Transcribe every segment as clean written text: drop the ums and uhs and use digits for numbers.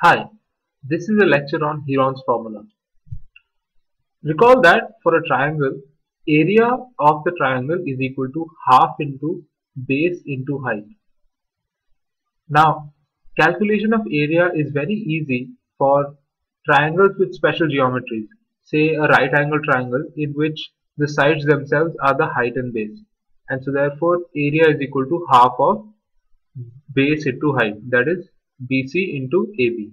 Hi, this is a lecture on Heron's formula. Recall that for a triangle, area of the triangle is equal to half into base into height. Now, calculation of area is very easy for triangles with special geometries, say a right angle triangle in which the sides themselves are the height and base. And so therefore area is equal to half of base into height, that is BC into AB.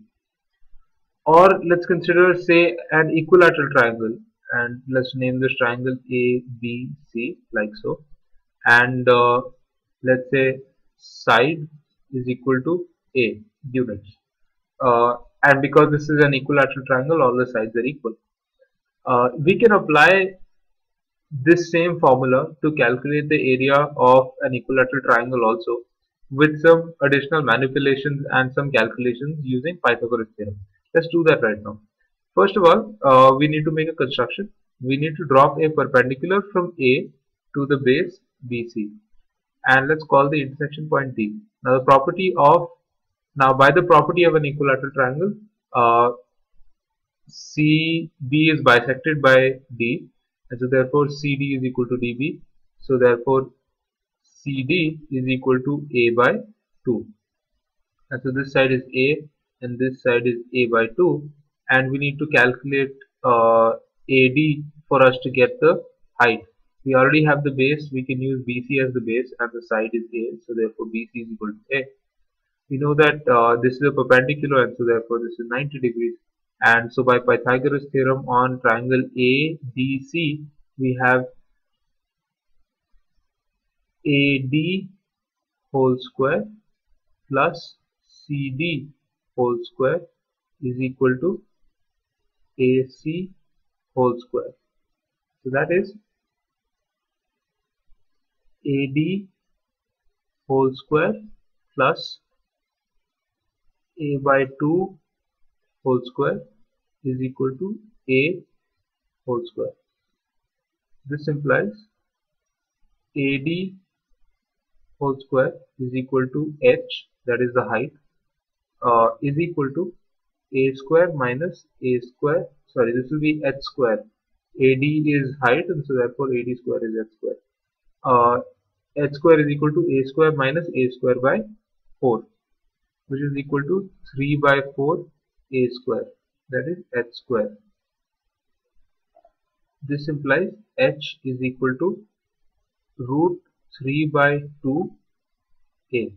Or let's consider, say, an equilateral triangle, and let's name this triangle ABC, like so. And let's say side is equal to A units. And because this is an equilateral triangle, all the sides are equal. We can apply this same formula to calculate the area of an equilateral triangle also, with some additional manipulations and some calculations using Pythagoras theorem. Let's do that right now. First of all, we need to make a construction. We need to drop a perpendicular from A to the base BC, and let's call the intersection point D. Now by the property of an equilateral triangle, CB is bisected by D, and so therefore CD is equal to DB. So therefore CD is equal to A by 2. And so this side is A and this side is A by 2, and we need to calculate AD for us to get the height. We already have the base, we can use BC as the base, and the side is A, so therefore BC is equal to A. We know that this is a perpendicular, and so therefore this is 90 degrees. And so by Pythagoras theorem on triangle ABC, we have AD whole square plus CD whole square is equal to AC whole square. So that is AD whole square plus A by 2 whole square is equal to A whole square. This implies AD whole square is equal to H, that is the height, is equal to A square minus A square. Sorry, this will be H square. AD is height, and so therefore AD square is H square. H square is equal to A square minus A square by 4, which is equal to 3 by 4 A square, that is H square. This implies H is equal to root 3 by 2 A.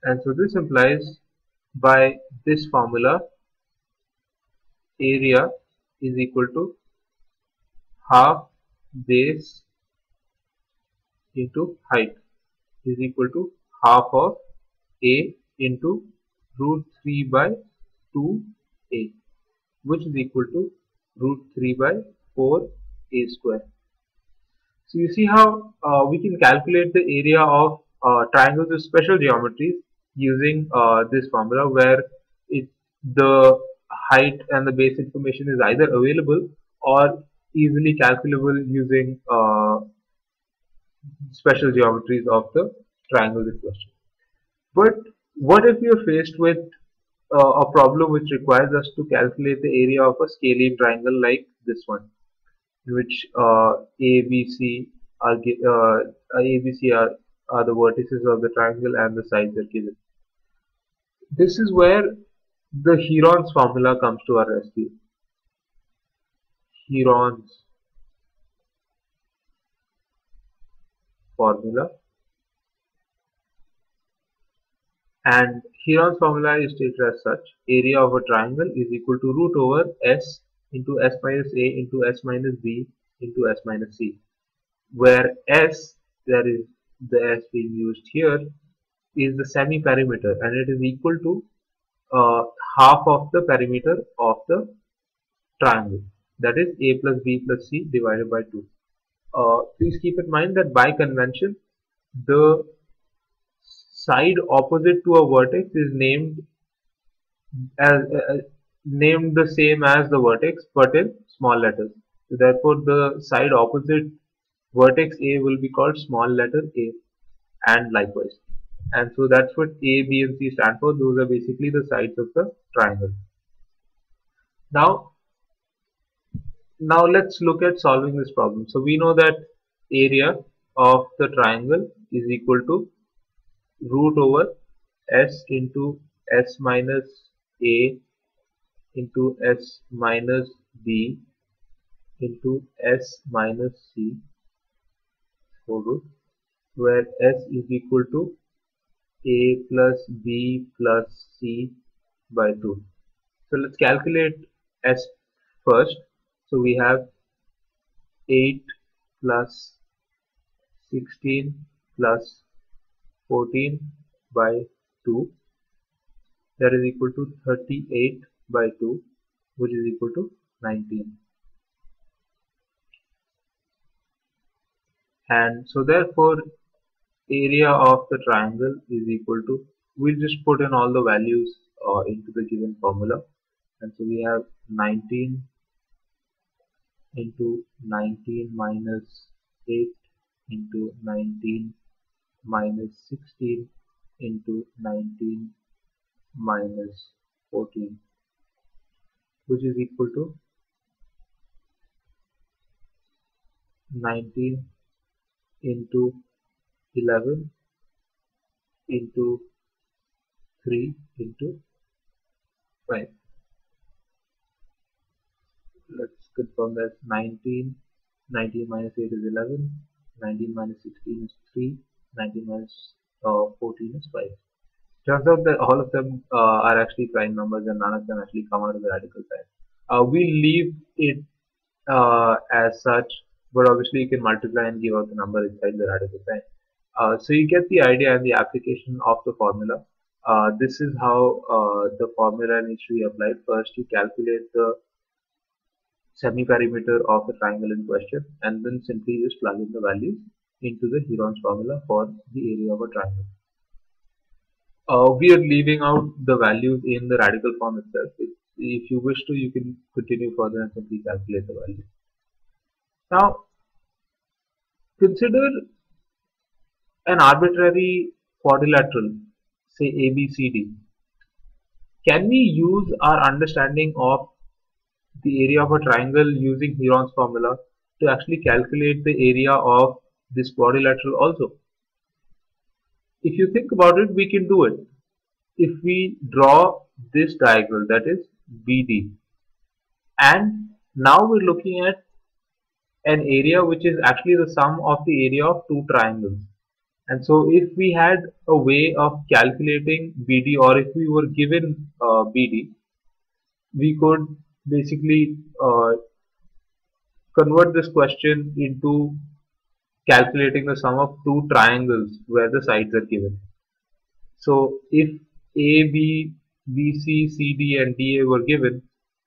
And so this implies by this formula area is equal to half base into height is equal to half of A into root 3 by 2A, which is equal to root 3 by 4A square. So you see how we can calculate the area of triangles with special geometries using this formula, where the height and the base information is either available or easily calculable using special geometries of the triangles in question. But what if you are faced with a problem which requires us to calculate the area of a scalene triangle like this one, in which ABC are the vertices of the triangle and the sides are given. This is where the Heron's formula comes to our rescue. Heron's formula, and Heron's formula is stated as such: area of a triangle is equal to root over S into S minus A into S minus B into S minus C, where S, that is the S being used here, is the semi-perimeter, and it is equal to half of the perimeter of the triangle, that is A plus B plus C divided by 2. Please keep in mind that by convention the side opposite to a vertex is named the same as the vertex but in small letters. So therefore the side opposite vertex A will be called small letter a, and likewise. And so that's what A, B, and C stand for. Those are basically the sides of the triangle. Now, now let's look at solving this problem. So we know that area of the triangle is equal to root over S into S minus A into S minus B into S minus C whole root, where S is equal to A plus B plus C by 2. So let's calculate S first. So we have 8 plus 16 plus 14 by 2, that is equal to 38 by 2, which is equal to 19. And so therefore area of the triangle is equal to, we'll just put in all the values into the given formula. And so we have 19 into 19 minus 8 into 19 minus 16 into 19 minus 14, which is equal to 19 into 11 into 3 into 5. Let's confirm that 19 minus 8 is 11, 19 minus 16 is 3, 19 minus 14 is 5. Turns out that all of them are actually prime numbers and none of them actually come out of the radical sign. We leave it as such, but obviously you can multiply and give out the number inside the radical sign. So you get the idea and the application of the formula. This is how the formula needs to be applied. First you calculate the semi-perimeter of the triangle in question and then simply just plug in the values into the Heron's formula for the area of a triangle. We are leaving out the values in the radical form itself. If you wish to, you can continue further and simply calculate the value. Now, consider an arbitrary quadrilateral, say ABCD. Can we use our understanding of the area of a triangle using Heron's formula to actually calculate the area of this quadrilateral also? If you think about it, we can do it. If we draw this diagonal, that is BD, and now we're looking at an area which is actually the sum of the area of two triangles. And so if we had a way of calculating BD, or if we were given BD, we could basically convert this question into calculating the sum of two triangles where the sides are given. So if A, B, B, C, C, D and D, A were given,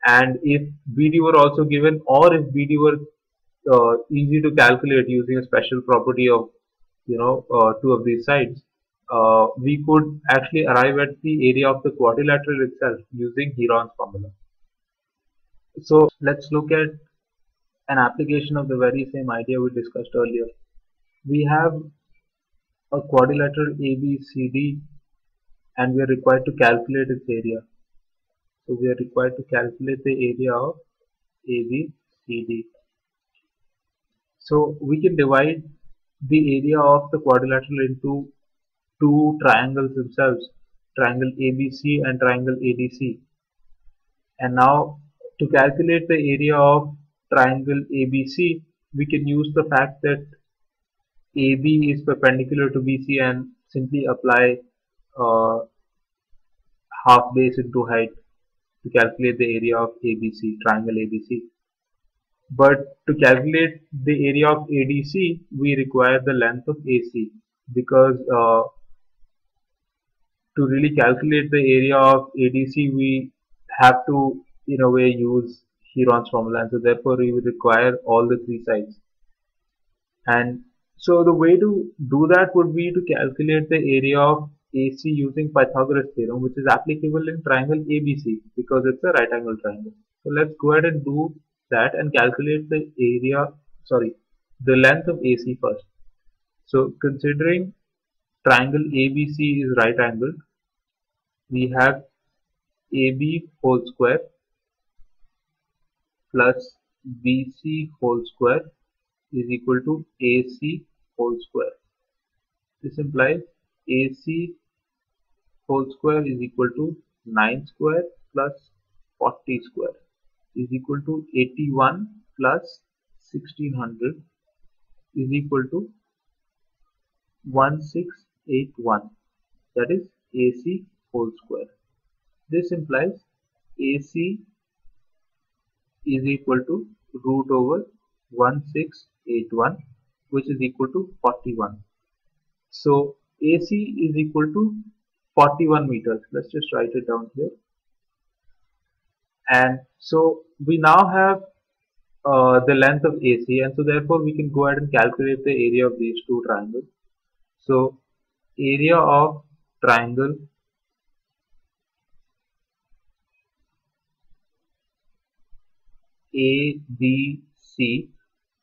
and if BD were also given, or if BD were easy to calculate using a special property of two of these sides, we could actually arrive at the area of the quadrilateral itself using Heron's formula. So let's look at an application of the very same idea we discussed earlier. We have a quadrilateral ABCD and we are required to calculate its area. So we are required to calculate the area of ABCD. So we can divide the area of the quadrilateral into two triangles themselves, triangle ABC and triangle ADC. And now to calculate the area of triangle ABC, we can use the fact that AB is perpendicular to BC and simply apply half base into height to calculate the area of ABC, triangle ABC. But to calculate the area of ADC, we require the length of AC, because to really calculate the area of ADC, we have to, in a way, use Heron's formula, and so therefore we would require all the three sides. And so the way to do that would be to calculate the area of AC using Pythagoras theorem, which is applicable in triangle ABC because it's a right angle triangle. So let's go ahead and do that and calculate the area, the length of AC first. So considering triangle ABC is right angled, we have AB whole square plus BC whole square is equal to AC whole square. This implies AC whole square is equal to 9 square plus 40 square is equal to 81 plus 1600 is equal to 1681, that is AC whole square. This implies AC is equal to root over 1681, which is equal to 41. So AC is equal to 41 meters. Let's just write it down here. And so we now have the length of AC, and so therefore we can go ahead and calculate the area of these two triangles. So area of triangle ABC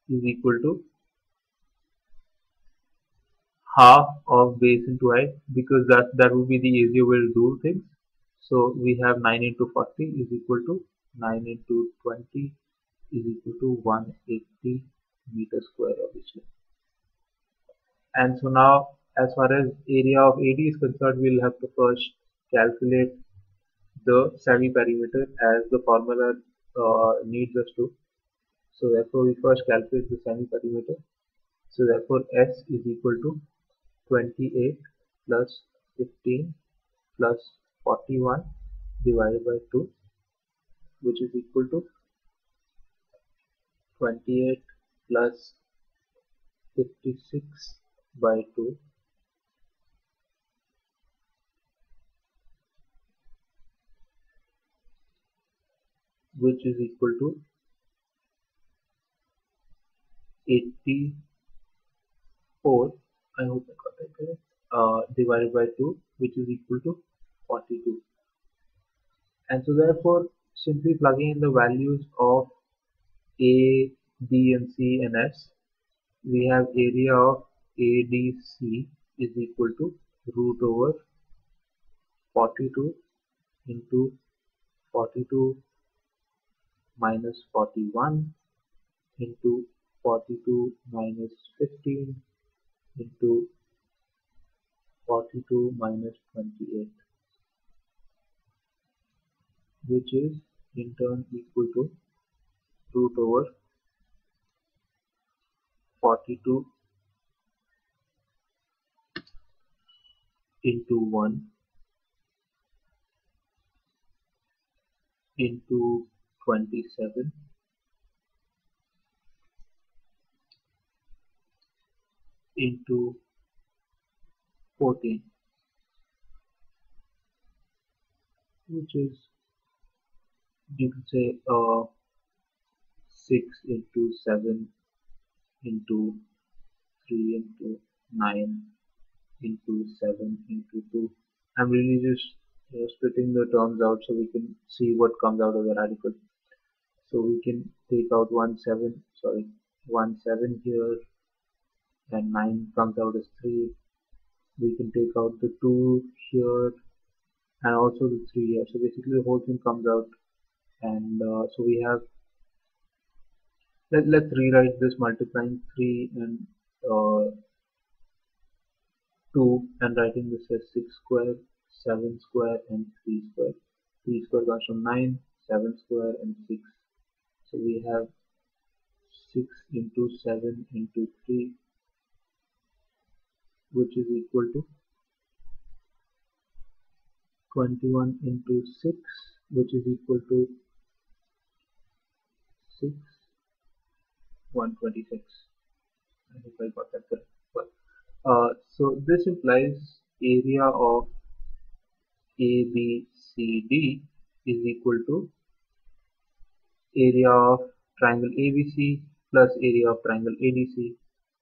is equal to half of base into height, because that would be the easier way to do things. So we have 9 into 40 is equal to 9 into 20 is equal to 180 meter square, obviously. And so now, as far as area of AD is concerned, we'll have to first calculate the semi-perimeter as the formula needs us to. So therefore we first calculate the semi-perimeter. So therefore S is equal to 28 plus 15 plus 41 divided by 2, which is equal to 28 plus 56 by 2, which is equal to 84, I hope I got that correct, divided by 2, which is equal to 42. And so therefore simply plugging in the values of A, B and C and S, we have area of ADC is equal to root over 42 into 42 minus 41 into 42 minus 15 into 42 minus 28, which is in turn equal to root over 42 into 1 into 27 into 14, which is, you can say, 6 into 7 into 3 into 9 into 7 into 2. I'm really just splitting the terms out so we can see what comes out of the radical. So we can take out 1 7 here, and 9 comes out as 3. We can take out the 2 here and also the 3 here. So basically the whole thing comes out, and so we have, let's rewrite this multiplying 3 and 2 and writing this as 6 square, 7 square and 3 square. 3 square comes from 9, 7 square and 6. So we have 6 into 7 into 3, which is equal to 21 into 6, which is equal to 6, 126. I hope I got that correct. Well, so this implies area of ABCD is equal to area of triangle ABC plus area of triangle ADC.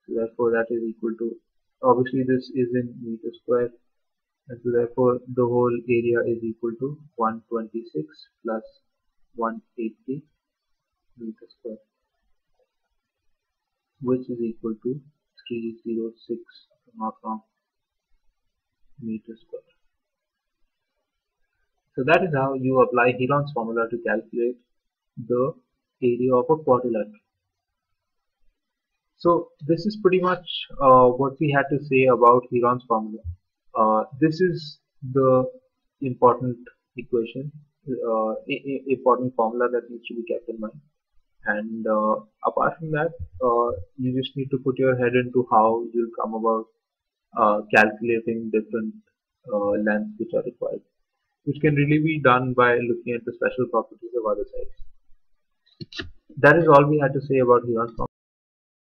So therefore that is equal to, obviously this is in meter square, and so therefore the whole area is equal to 126 plus 180 meter square, which is equal to 306, if I'm not wrong. meter square. So that is how you apply Heron's formula to calculate the area of a quadrilateral. So this is pretty much what we had to say about Heron's formula. This is the important equation, important formula that needs to be kept in mind. And apart from that, you just need to put your head into how you'll come about calculating different lengths which are required, which can really be done by looking at the special properties of other sides. That is all we had to say about Heron's formula.